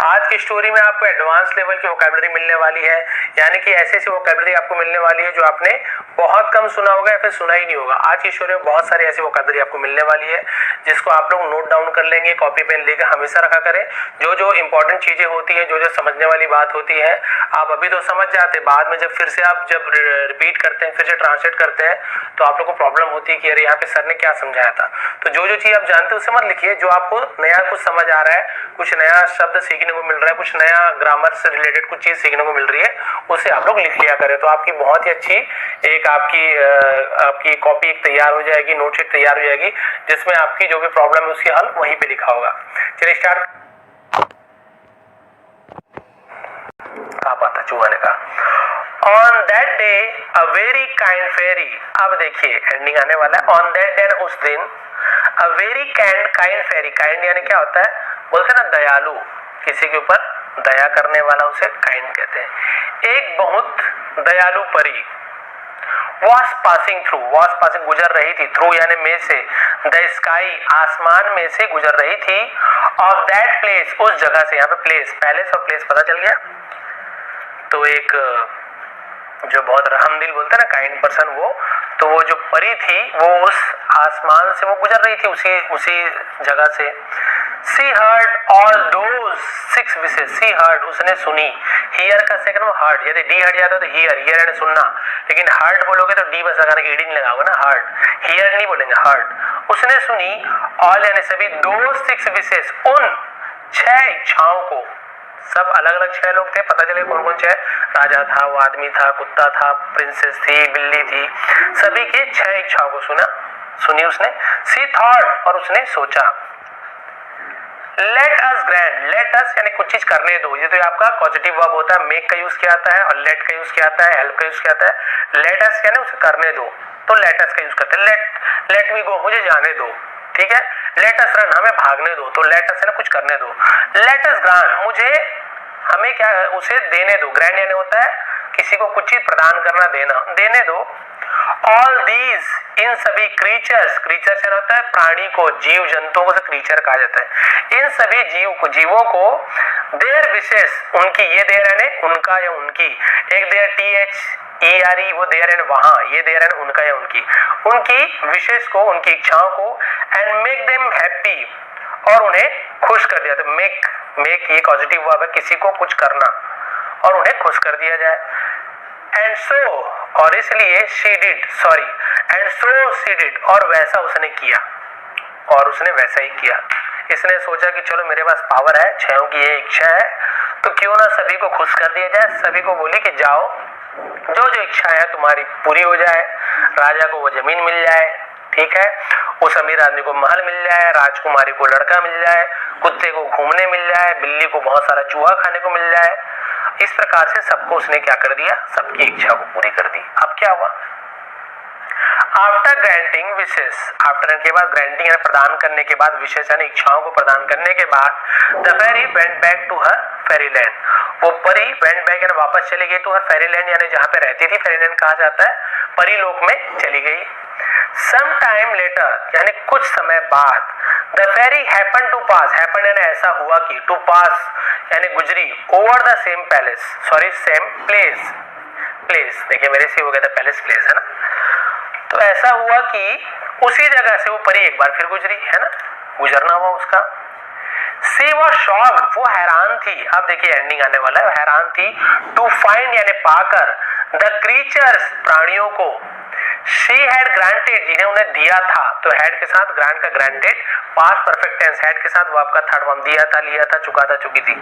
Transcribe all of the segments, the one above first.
आज की स्टोरी में आपको एडवांस लेवल की वोकैबुलरी मिलने वाली है, यानी कि ऐसी ऐसी वोकैबुलरी आपको मिलने वाली है जो आपने बहुत कम सुना होगा या फिर सुना ही नहीं होगा। आज की स्टोरी में बहुत सारी ऐसी वोकैबुलरी आपको मिलने वाली है जिसको आप लोग नोट डाउन कर लेंगे, कॉपी पेन लेकर हमेशा रखा करें। जो जो इंपॉर्टेंट चीजें होती हैं, जो जो समझने वाली बात होती है, आप अभी तो समझ जाते, बाद में जब फिर से आप जब रिपीट करते हैं, फिर से ट्रांसलेट करते हैं, तो आप लोग को प्रॉब्लम होती है कि अरे यहाँ पे सर ने क्या समझाया था। तो जो जो चीज आप जानते हैं उसे मत लिखिए, जो आपको नया कुछ समझ आ रहा है, कुछ नया शब्द सीखने को मिल रहा है, कुछ नया ग्रामर से रिलेटेड कुछ चीज सीखने को मिल रही है, उसे आप लोग लिख लिया करें। तो आपकी बहुत ही अच्छी एक आपकी कॉपी एक तैयार हो जाएगी, नोटशीट तैयार हो जाएगी, जिसमें आपकी जो भी प्रॉब्लम है उसकी हल वहीं पे लिखा होगा। चलिए स्टार्ट। आप आता चूहा ने कहा on that day a very kind fairy. अब देखिए एंडिंग आने वाला है। ऑन दैट डे, उस दिन, a very kind fairy. Kind यानी क्या होता है, बोलते हैं ना दयालु, किसी के ऊपर दया करने वाला, उसे काइंड कहते हैं। एक बहुत दयालु परी was passing through, was passing गुजर रही थी, थ्रू यानी में से, द स्काई आसमान में से गुजर रही थी, ऑफ दैट प्लेस उस जगह से। यहाँ पे प्लेस, पैलेस और प्लेस पता चल गया। तो एक जो बहुत रहमदिल बोलते हैं ना, काइंड पर्सन, वो जो परी थी वो उस आसमान से वो गुजर रही थी, उसी जगह से। She heard all those six wishes. She heard, उसने सुनी। हियर का सेकंड में हर्ड, यदि डी हट जाता तो हियर, हियर यानी सुनना, लेकिन हर्ड बोलोगे तो डी बस लगाना, ईडी नहीं लगाओगे ना, हर्ड, हियर नहीं बोलेंगे, हर्ड। उसने सुनी, ऑल यानी सभी, दो सिक्स विशेस, उन 6 इच्छाओं को। सब अलग अलग 6 लोग थे, पता चले कौन कौन 6, राजा था, वो आदमी था, कुत्ता था, प्रिंसेस थी, बिल्ली थी, सभी के 6 इच्छाओं को सुनी उसने। सी थॉट, और उसने सोचा। Let us grand, let us यानी कुछ चीज करने दो, ये तो आपका पॉजिटिव वर्ब होता है। मेक का यूज किया आता है और लेट का यूज किया आता है, हेल्प का यूज किया आता है। लेट अस यानी उसे करने दो, तो लेट अस का यूज करते हैं। लेट मी गो, मुझे जाने दो, ठीक है। लेट अस रन, हमें भागने दो, तो लेट अस यानी कुछ करने दो। लेट अस ग्रांट, मुझे, हमें क्या, उसे देने दो। ग्रैंड यानी होता है किसी को कुछ चीज प्रदान करना, देना, देने दो। ऑल दीज, इन सभी, क्रीचर्स, क्रीचर्स यानी होता है प्राणी को, जीव जंतुओं को क्रीचर कहा जाता है। इन सभी जीवों को देयर विशेष, उनकी, ये देयर यानी उनका या उनकी, एक देयर THERE, वो देयर यानी वहां, ये देयर यानी उनका या उनकी, उनकी विशेष को, उनकी इच्छाओं को, एंड मेक देम हैप्पी, और उन्हें खुश कर दिया। तो मेक ये पॉजिटिव वर्ब है, किसी को कुछ करना और उन्हें खुश कर दिया जाए। एंड सो, और इसलिए, she did, sorry, and so she did, और वैसा उसने किया, और उसने वैसा ही किया। इसने सोचा कि चलो मेरे पास पावर है, 6 की ये इच्छा है, तो क्यों ना सभी को खुश कर दिया जाए। सभी को बोले कि जाओ, जो जो इच्छा है तुम्हारी पूरी हो जाए। राजा को वो जमीन मिल जाए, ठीक है, उस अमीर आदमी को महल मिल जाए, राजकुमारी को लड़का मिल जाए, कुत्ते को घूमने मिल जाए, बिल्ली को बहुत सारा चूहा खाने को मिल जाए। इस प्रकार से सबको उसने क्या कर दिया, सबकी इच्छा को पूरी कर दी। अब क्या हुआ, आफ्टर ग्रांटिंग विशेष, आफ्टर के बाद, ग्रांटिंग यानी प्रदान करने के बाद, विशेष यानी इच्छाओं को प्रदान करने के बाद, the fairy went back to her fairyland, वो परी वेंट बैक यानी वापस चली गई टू हर फेरीलैंड, यानी जहां पे रहती थी, फेरीलैंड कहा जाता है, परीलोक में चली गई। सम टाइम लेटर यानी कुछ समय बाद, the fairy happen to pass, happen यानी ऐसा हुआ कि, टू पास यानी गुजरी, over the same palace, sorry same place, place देखिए मेरे से हो गया था, पैलेस प्लेस है ना। तो ऐसा हुआ कि उसी जगह से वो परी एक बार फिर गुजरी, है ना, गुजरना हुआ उसका। सी वॉज शॉक्ड, वो हैरान थी। अब देखिए एंडिंग आने वाला है, हैरान थी। टू फाइंड यानी पाकर, द क्रीचर्स, प्राणियों को, शी हैड ग्रांटेड, जिन्हें उन्हें दिया था, तो हैड के साथ ग्रांट का granted, past perfect tense, had के साथ वो आपका थर्ड फॉर्म, दिया था, लिया था, चुका था, चुकी थी,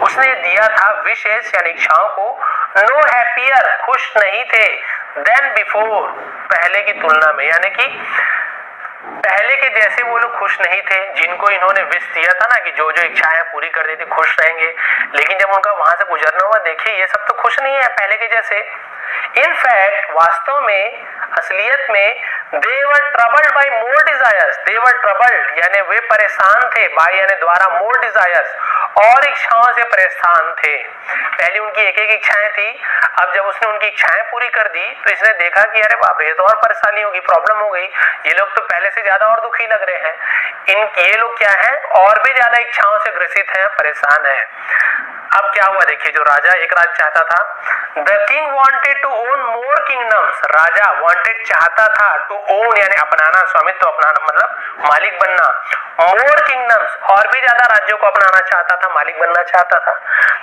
उसने दिया था, विशेष यानी इच्छाओं को, नो हैप्पियर, खुश नहीं थे, देन बिफोर, पहले की तुलना में, यानी कि पहले के जैसे वो लोग खुश नहीं थे, जिनको इन्होंने विश दिया था ना कि जो जो इच्छाएं पूरी कर दी थी, खुश रहेंगे, लेकिन जब उनका वहां से गुजरना हुआ, देखिए ये सब तो खुश नहीं है पहले के जैसे। इनफैक्ट वास्तव में, असलियत में, They were troubled by more desires. They were troubled यानी वे परेशान थे, by यानी द्वारा, more desires और इच्छाओं से परेशान थे। पहले उनकी एक एक इच्छाएं थी, अब जब उसने उनकी इच्छाएं पूरी कर दी तो इसने देखा कि अरे बाप रे, तो और परेशानी होगी, प्रॉब्लम हो गई, ये लोग तो पहले से ज्यादा और दुखी लग रहे हैं। ये लोग क्या है, और भी ज्यादा इच्छाओं से ग्रसित हैं, परेशान हैं। अब क्या हुआ देखिए, जो राजा एक राज चाहता था, the king wanted to own more kingdoms, राजा वांटेड चाहता था, टू ओन यानी अपनाना, स्वामित्व अपनाना मतलब मालिक बनना, मोर किंगडम्स और भी ज्यादा राज्यों को अपनाना चाहता था, मालिक बनना चाहता था।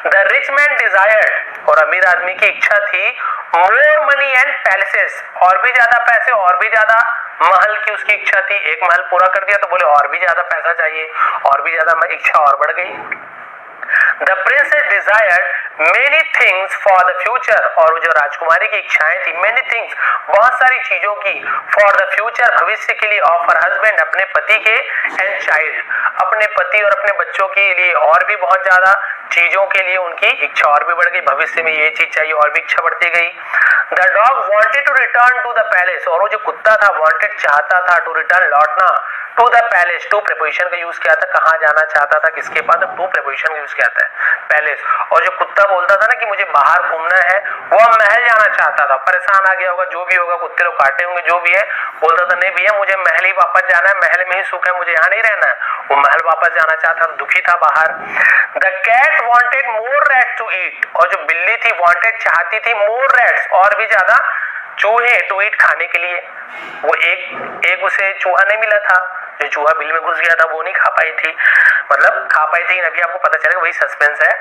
द रिच मैन डिजायर्ड, और अमीर आदमी की इच्छा थी, मोर मनी एंड पैलेसेस, और भी ज्यादा पैसे और भी ज्यादा महल की उसकी इच्छा थी। एक महल पूरा कर दिया तो बोले और भी ज्यादा पैसा चाहिए, और भी ज्यादा इच्छा और बढ़ गई। The princess desired many things for the future, और जो राजकुमारी की इच्छाएं थी, many things बहुत सारी चीजों की, for the future भविष्य के लिए, of her husband अपने पति के, and child अपने पति और अपने बच्चों के लिए, और भी बहुत ज्यादा चीजों के लिए उनकी इच्छा और भी बढ़ गई, भविष्य में ये चीज चाहिए और भी इच्छा बढ़ती गई। The dog wanted to return to the palace, और वो जो कुत्ता था wanted चाहता था, to return लौटना, to the palace, to preposition का यूज किया था, कहाँ जाना चाहता था, किसके पास, टू प्रीपोजिशन का यूज किया था, पैलेस। और जो कुत्ता बोलता था ना कि मुझे बाहर घूमना है, वो महल जाना चाहता था, परेशान आ गया होगा, जो भी होगा, कुत्ते लोग काटे होंगे, जो भी है, बोलता था नहीं भैया मुझे महल ही वापस जाना है, महल में ही सुख है, मुझे यहाँ नहीं रहना है। वो महल वापस जाना चाहता था, दुखी था बाहर। The cat wanted more rats to eat, और जो बिल्ली थी वॉन्टेड चाहती थी मोर रैट्स और भी ज्यादा चूहे, टू ईट खाने के लिए। वो एक उसे चूहा नहीं मिला था, जो चूहा बिल में घुस गया था वो नहीं खा पाई थी, मतलब खा पाई थी, अभी आपको पता चलेगा, वही सस्पेंस है।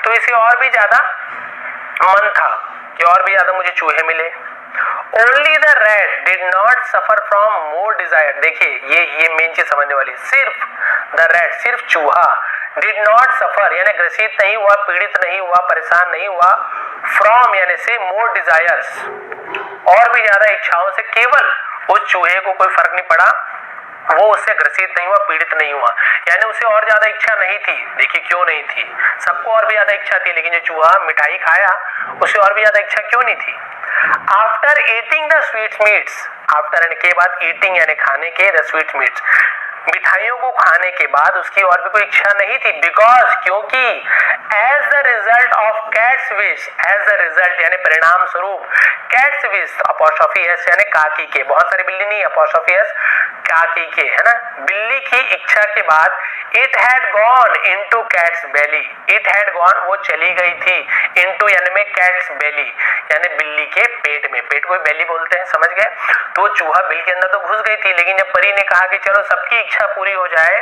तो इसे और भी ज्यादा मन था कि और भी ज्यादा मुझे चूहे मिले। Only the rat did not suffer from more desire, देखिए ये मेन चीज समझने वाली, सिर्फ द रैट, सिर्फ चूहा, डिड नॉट सफर यानी ग्रसित नहीं हुआ, पीड़ित नहीं हुआ, परेशान नहीं हुआ, फ्रॉम यानी से मोर डिजायर्स और भी ज्यादा इच्छाओं से, केवल उस चूहे को कोई फर्क नहीं पड़ा, वो उससे ग्रसित नहीं हुआ, पीड़ित नहीं हुआ, यानी उसे और ज्यादा इच्छा नहीं थी। देखिए क्यों नहीं थी, सबको और भी ज्यादा इच्छा थी, लेकिन जो चूहा मिठाई खाया उसे और भी ज्यादा इच्छा क्यों नहीं थी। After eating the sweet meets, after के बाद ईटिंग यानी खाने के, द स्वीट मीट्स मिठाइयों को खाने के बाद उसकी और भी कोई इच्छा नहीं थी, बिकॉज क्योंकि as the result of cat's wish, as the result यानी परिणाम स्वरूप, कैट्स विश अपॉस्ट्रोफी एस यानी काकी के, बहुत सारी बिल्ली नहीं, अपॉस्ट्रोफी एस काकी के, है ना, बिल्ली की इच्छा के बाद it had gone into cat's belly, it had gone वो चली गई थी, इनटू यानी में कैट्स बेली यानी बिल्ली के पेट में, पेट को बेली बोलते हैं, समझ गए। तो चूहा बिल के अंदर तो घुस गई थी, लेकिन जब परी ने कहा कि चलो सबकी इच्छा पूरी हो जाए,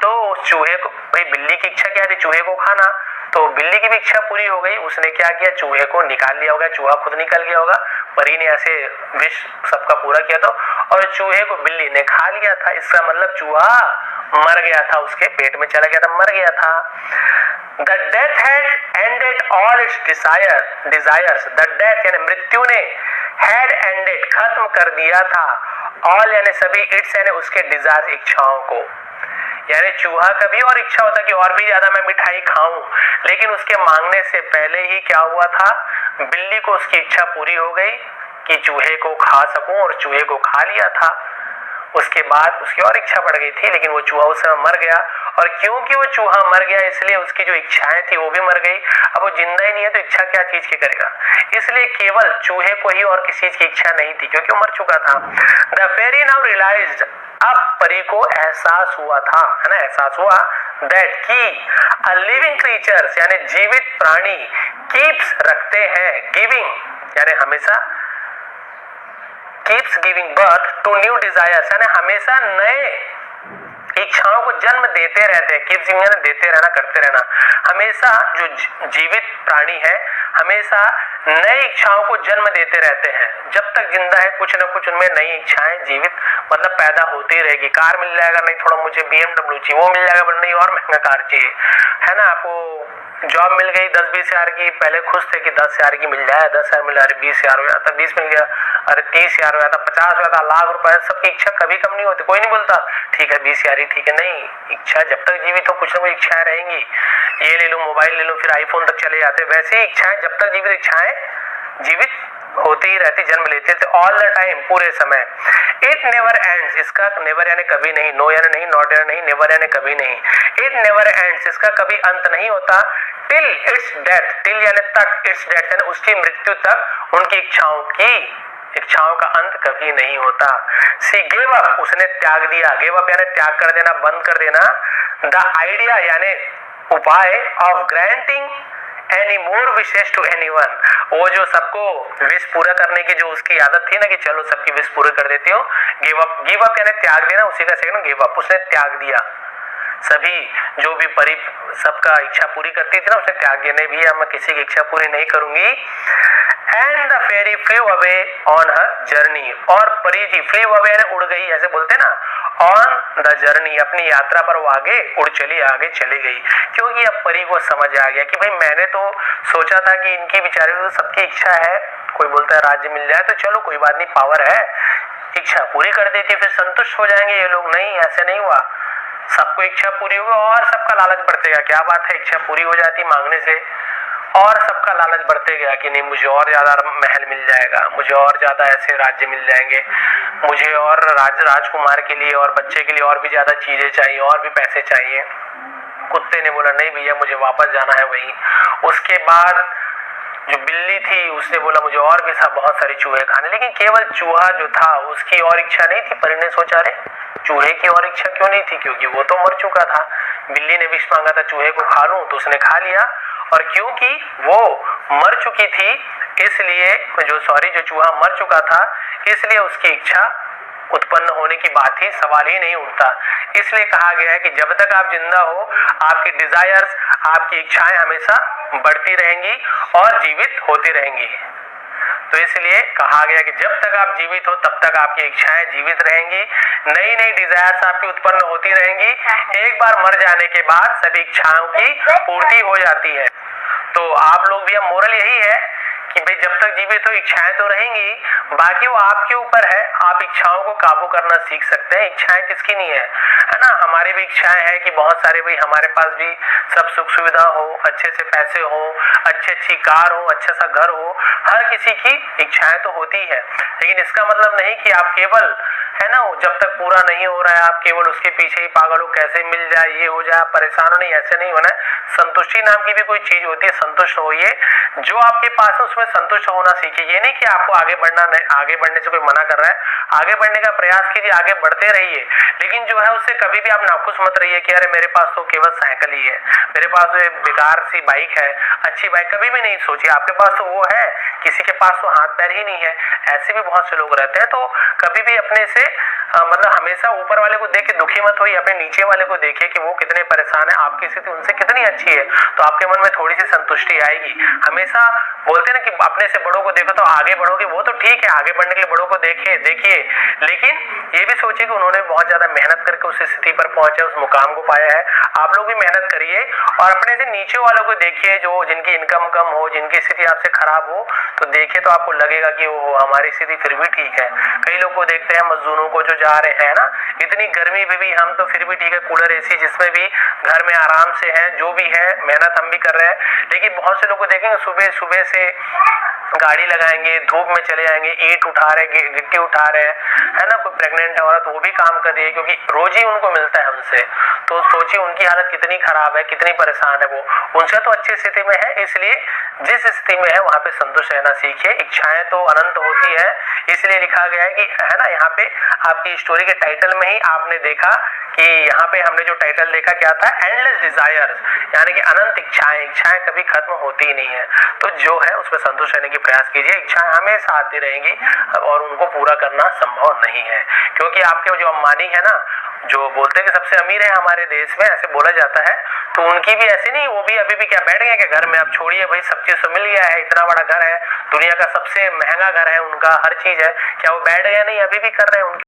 तो उस चूहे को, भाई बिल्ली की इच्छा क्या थी, चूहे को खाना, तो बिल्ली की भी इच्छा पूरी हो गई, उसने क्या किया, चूहे को निकाल लिया होगा, चूहा खुद निकल गया होगा, परी ने ऐसे विश सबका पूरा किया था और चूहे को बिल्ली ने खा लिया था, इसका मतलब चूहा मर गया था, उसके पेट में चला गया था, मर गया था। The death had ended all its desires, the death यानी मृत्यु ने, had ended खत्म कर दिया था, all यानी सभी, its यानी उसके डिजायर इच्छाओं को, यानी चूहा कभी और इच्छा होता कि और भी ज्यादा मैं मिठाई खाऊं, लेकिन उसके मांगने से पहले ही क्या हुआ था, बिल्ली को उसकी इच्छा पूरी हो गई कि चूहे को खा सकूं, और चूहे को खा लिया था। उसके बाद उसकी और इच्छा बढ़ गई थी, लेकिन वो चूहा उस समय मर गया, और क्योंकि वो चूहा मर गया इसलिए उसकी जो इच्छाएं थी वो भी मर गई। अब वो जिंदा ही नहीं है तो इच्छा क्या चीज की करेगा, इसलिए केवल चूहे को ही और किसी चीज की इच्छा नहीं थी, क्योंकि वो मर चुका था। द फेरी नाउ रियलाइज्ड, अब परी को एहसास हुआ था, है ना, एहसास हुआ दैट की अ लिविंग क्रीचर्स यानी जीवित प्राणी, कीप्स रखते हैं, गिविंग यानी हमेशा, keeps giving birth to new desires यानी हमेशा नए इच्छाओं को जन्म देते रहते हैं, कीप्स गिविंग देते रहना, करते रहना, हमेशा जो जीवित प्राणी है हमेशा नई इच्छाओं को जन्म देते रहते हैं, जब तक जिंदा है कुछ ना कुछ उनमें नई इच्छाएं जीवित मतलब पैदा होती रहेगी। कार मिल जाएगा, नहीं थोड़ा मुझे BMW चाहिए, वो मिल जाएगा, नहीं और महंगा कार चाहिए, है ना, आपको जॉब मिल गई 10-20 हजार की, पहले खुश थे कि 10 हजार की मिल जाए, 10 हजार मिल जाए, 20 हजार हो जाता, 20 मिल गया, अरे 30 हजार हो जाता, 50 हो जाता, लाख रुपए, सबकी इच्छा कभी कम नहीं होती, कोई नहीं बोलता ठीक है 20 हजार ही ठीक है, नहीं, इच्छा जब तक जीवित हो कुछ ना कुछ इच्छाएं रहेंगी, ये ले लो, मोबाइल ले लो, फिर आईफोन तक चले जाते, वैसे ही इच्छाएं जब तक जीवित, इच्छाएं जीवित होती ही रहती, जन्म लेते थे ऑल द टाइम, पूरे समय। इट नेवर एंड्स, इसका नेवर यानी कभी नहीं, नो यानी नहीं, नॉट यानी नहीं, नेवर यानी कभी नहीं। इट नेवर एंड्स, इसका कभी अंत नहीं होता। टिल इट्स डेथ, टिल यानी तक, इट्स डेथ यानी उसकी मृत्यु तक उनकी इच्छाओं का अंत कभी नहीं होता। सी गेव अप, उसने त्याग दिया, गेव अप यानी त्याग कर देना, बंद कर देना। द आइडिया यानी उपाय of granting any more wishes to anyone, वो जो सबको विश पूरा करने की जो उसकी आदत थी ना कि चलो सबकी विश पूरी कर देती हूँ, गिव अप यानी त्याग देना, उसी का सेकंड गिव अप, उसने त्याग दिया। सभी जो भी परी सबका इच्छा पूरी करती थी ना, उसने त्याग दिया, नहीं भैया मैं किसी की इच्छा पूरी नहीं करूंगी। And the fairy flew away on her journey, और परी जी फ्लेw अवे यानी उड़ गई, ऐसे बोलते ना, ऑन द जर्नी, अपनी यात्रा पर वो आगे चली गई। क्योंकि अब परी को समझ आ गया कि भाई मैंने तो सोचा था कि इनकी बेचारे को सबकी इच्छा है, कोई बोलता है राज्य मिल जाए तो चलो कोई बात नहीं, पावर है, इच्छा पूरी कर देती फिर संतुष्ट हो जाएंगे ये लोग। नहीं, ऐसे नहीं हुआ, सबको इच्छा पूरी हुई और सबका लालच बढ़ते गया। क्या बात है, इच्छा पूरी हो जाती मांगने से और सबका लालच बढ़ते गया कि नहीं मुझे और ज्यादा महल मिल जाएगा, मुझे और ज्यादा ऐसे राज्य मिल जाएंगे, मुझे और राजकुमार के लिए और बच्चे के लिए और भी ज्यादा चीजें चाहिए, और भी पैसे चाहिए। कुत्ते ने बोला नहीं भैया मुझे वापस जाना है वहीं। उसके बाद जो बिल्ली थी उसने बोला मुझे और भी सब बहुत सारे चूहे खाने, लेकिन केवल चूहा जो था उसकी और इच्छा नहीं थी। परी ने सोचा रे चूहे की और इच्छा क्यों नहीं थी, क्योंकि वो तो मर चुका था। बिल्ली ने विष मांगा था चूहे को खा लूं, तो उसने खा लिया, और क्योंकि वो मर चुकी थी इसलिए जो चूहा मर चुका था इसलिए उसकी इच्छा उत्पन्न होने की बात ही सवाल ही नहीं उठता। इसलिए कहा गया है कि जब तक आप जिंदा हो आपकी डिजायर्स, आपकी इच्छाएं हमेशा बढ़ती रहेंगी और जीवित होती रहेंगी। तो इसलिए कहा गया कि जब तक आप जीवित हो तब तक आपकी इच्छाएं जीवित रहेंगी, नई नई डिजायर्स आपकी उत्पन्न होती रहेंगी। एक बार मर जाने के बाद सभी इच्छाओं की पूर्ति हो जाती है। तो आप लोग भी, अब मोरल यही है कि भाई जब तक जीवित हो इच्छाएं तो रहेंगी, बाकी वो आपके ऊपर है, आप इच्छाओं को काबू करना सीख सकते हैं। इच्छाएं किसकी नहीं है ना, हमारी भी इच्छाएं हैं कि बहुत सारे भाई हमारे पास भी सब सुख सुविधा हो, अच्छे से पैसे हो, अच्छी कार हो, अच्छा सा घर हो, हर किसी की इच्छाएं तो होती है। लेकिन इसका मतलब नहीं कि आप केवल है ना जब तक पूरा नहीं हो रहा है आप केवल उसके पीछे ही पागल हो, कैसे मिल जाए, ये हो जाए, परेशान हो, नहीं, ऐसे नहीं होना है। संतुष्टि नाम की भी कोई चीज होती है, संतुष्ट होइए, जो आपके पास है उसमें संतुष्ट होना सीखिए। ये नहीं कि आपको आगे बढ़ने से कोई मना कर रहा है, आगे बढ़ने का प्रयास कीजिए, आगे बढ़ते रहिए, लेकिन जो है उससे कभी भी आप नाखुश मत रहिए कि अरे मेरे पास तो केवल साइकिल ही है, मेरे पास तो एक बेकार सी बाइक है, अच्छी बाइक कभी भी नहीं सोचिए। आपके पास तो वो है, किसी के पास तो हाथ पैर ही नहीं है, ऐसे भी बहुत से लोग रहते हैं। तो कभी भी अपने से मतलब हमेशा ऊपर वाले को देख के दुखी मत होइए, अपने नीचे वाले को देखिए कि वो कितने परेशान है, आपकी स्थिति उनसे कितनी अच्छी है, तो आपके मन में थोड़ी सी संतुष्टि आएगी। हमेशा बोलते हैं ना कि अपने से बड़ों को देखो तो आगे बढ़ोगे, वो तो ठीक है, आगे बढ़ने के लिए बड़ों को देखिए, लेकिन ये भी सोचिए कि उन्होंने बहुत ज्यादा मेहनत करके उस स्थिति पर पहुंचे, उस मुकाम को पाया है। आप लोग भी मेहनत करिए और अपने से नीचे वालों को देखिए, जो जिनकी इनकम कम हो, जिनकी स्थिति आपसे खराब हो, तो देखिए तो आपको लगेगा कि वो हमारी स्थिति फिर भी ठीक है। कई लोग को देखते हैं मजदूरों को जो जा रहे हैं ना, इतनी गर्मी में भी हम तो फिर भी ठीक है, कूलर एसी जिसमें भी घर में आराम से है, जो भी है मेहनत हम भी कर रहे हैं। लेकिन बहुत से लोग को देखेंगे सुबह सुबह से गाड़ी लगाएंगे, धूप में चले जाएंगे, ईंट उठा रहे, गिट्टी उठा रहे है ना, कोई प्रेग्नेंट है औरत वो भी काम कर रही है क्योंकि रोज ही उनको मिलता है हमसे। तो सोचिए उनकी हालत कितनी खराब है, कितनी परेशान है वो, उनसे तो अच्छी स्थिति में है। इसलिए जिस स्थिति में है वहां पे संतुष्ट रहना सीखिए। इच्छाएं तो अनंत होती है, इसलिए लिखा गया है कि है ना, यहाँ पे आपकी स्टोरी के टाइटल में ही आपने देखा कि यहाँ पे हमने जो टाइटल देखा क्या था, एंडलेस डिजायर्स, यानी कि अनंत इच्छाएं कभी खत्म होती ही नहीं है। तो जो है उसमें संतुष्ट रहने की प्रयास कीजिए, इच्छाएं हमेशा आती रहेंगी और उनको पूरा करना संभव नहीं है। क्योंकि आपके जो अंबानी है ना, जो बोलते हैं कि सबसे अमीर है हमारे देश में, ऐसे बोला जाता है, तो उनकी भी ऐसे नहीं, वो भी अभी भी क्या बैठ गए क्या घर में, अब छोड़िए भाई सब चीज तो मिल गया है, इतना बड़ा घर है, दुनिया का सबसे महंगा घर है उनका, हर चीज है, क्या वो बैठ गए? नहीं, अभी भी कर रहे हैं।